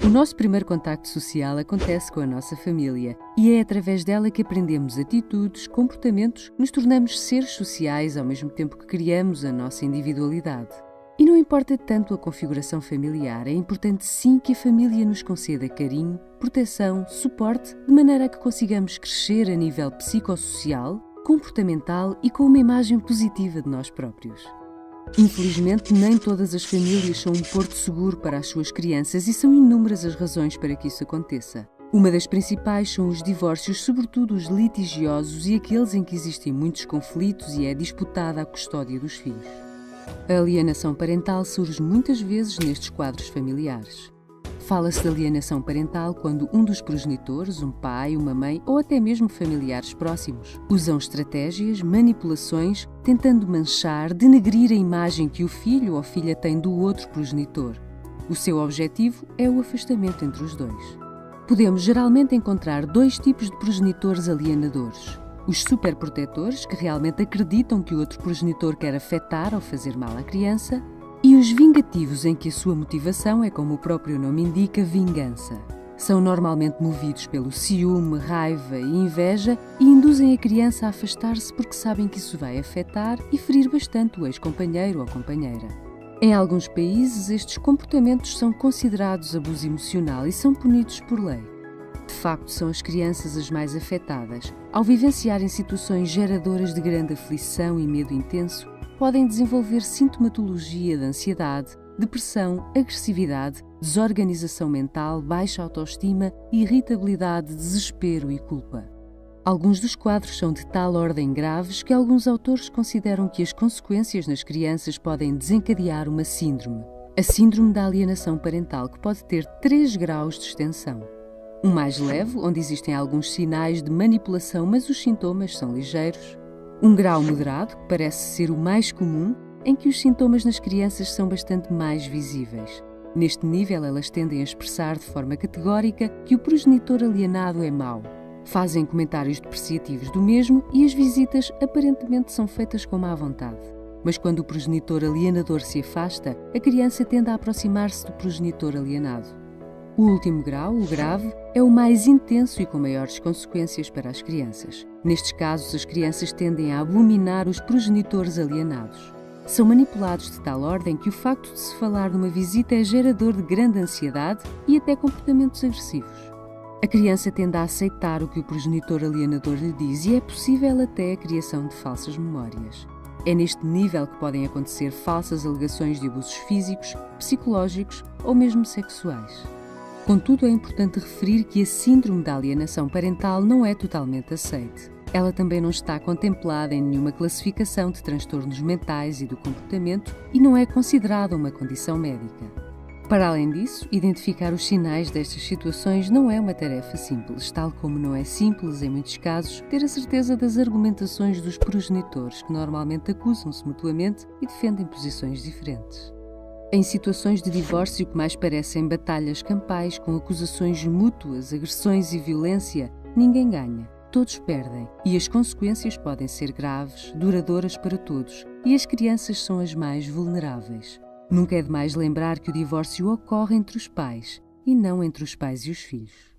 O nosso primeiro contacto social acontece com a nossa família e é através dela que aprendemos atitudes, comportamentos, nos tornamos seres sociais ao mesmo tempo que criamos a nossa individualidade. E não importa tanto a configuração familiar, é importante sim que a família nos conceda carinho, proteção, suporte, de maneira a que consigamos crescer a nível psicossocial, comportamental e com uma imagem positiva de nós próprios. Infelizmente, nem todas as famílias são um porto seguro para as suas crianças e são inúmeras as razões para que isso aconteça. Uma das principais são os divórcios, sobretudo os litigiosos e aqueles em que existem muitos conflitos e é disputada a custódia dos filhos. A alienação parental surge muitas vezes nestes quadros familiares. Fala-se de alienação parental quando um dos progenitores, um pai, uma mãe ou até mesmo familiares próximos, usam estratégias, manipulações, tentando manchar, denegrir a imagem que o filho ou filha tem do outro progenitor. O seu objetivo é o afastamento entre os dois. Podemos geralmente encontrar dois tipos de progenitores alienadores. Os superprotetores, que realmente acreditam que o outro progenitor quer afetar ou fazer mal à criança, e os vingativos, em que a sua motivação é, como o próprio nome indica, vingança. São normalmente movidos pelo ciúme, raiva e inveja e induzem a criança a afastar-se porque sabem que isso vai afetar e ferir bastante o ex-companheiro ou companheira. Em alguns países, estes comportamentos são considerados abuso emocional e são punidos por lei. De facto, são as crianças as mais afetadas. Ao vivenciarem situações geradoras de grande aflição e medo intenso, podem desenvolver sintomatologia de ansiedade, depressão, agressividade, desorganização mental, baixa autoestima, irritabilidade, desespero e culpa. Alguns dos quadros são de tal ordem graves que alguns autores consideram que as consequências nas crianças podem desencadear uma síndrome. A síndrome da alienação parental, que pode ter 3 graus de extensão. Um mais leve, onde existem alguns sinais de manipulação, mas os sintomas são ligeiros. Um grau moderado, que parece ser o mais comum, em que os sintomas nas crianças são bastante mais visíveis. Neste nível, elas tendem a expressar de forma categórica que o progenitor alienado é mau. Fazem comentários depreciativos do mesmo e as visitas aparentemente são feitas com má vontade. Mas quando o progenitor alienador se afasta, a criança tende a aproximar-se do progenitor alienado. O último grau, o grave, é o mais intenso e com maiores consequências para as crianças. Nestes casos, as crianças tendem a abominar os progenitores alienados. São manipulados de tal ordem que o facto de se falar numa visita é gerador de grande ansiedade e até comportamentos agressivos. A criança tende a aceitar o que o progenitor alienador lhe diz e é possível até a criação de falsas memórias. É neste nível que podem acontecer falsas alegações de abusos físicos, psicológicos ou mesmo sexuais. Contudo, é importante referir que a síndrome da alienação parental não é totalmente aceite. Ela também não está contemplada em nenhuma classificação de transtornos mentais e do comportamento e não é considerada uma condição médica. Para além disso, identificar os sinais destas situações não é uma tarefa simples, tal como não é simples, em muitos casos, ter a certeza das argumentações dos progenitores, que normalmente acusam-se mutuamente e defendem posições diferentes. Em situações de divórcio que mais parecem batalhas campais com acusações mútuas, agressões e violência, ninguém ganha, todos perdem e as consequências podem ser graves, duradouras para todos e as crianças são as mais vulneráveis. Nunca é demais lembrar que o divórcio ocorre entre os pais e não entre os pais e os filhos.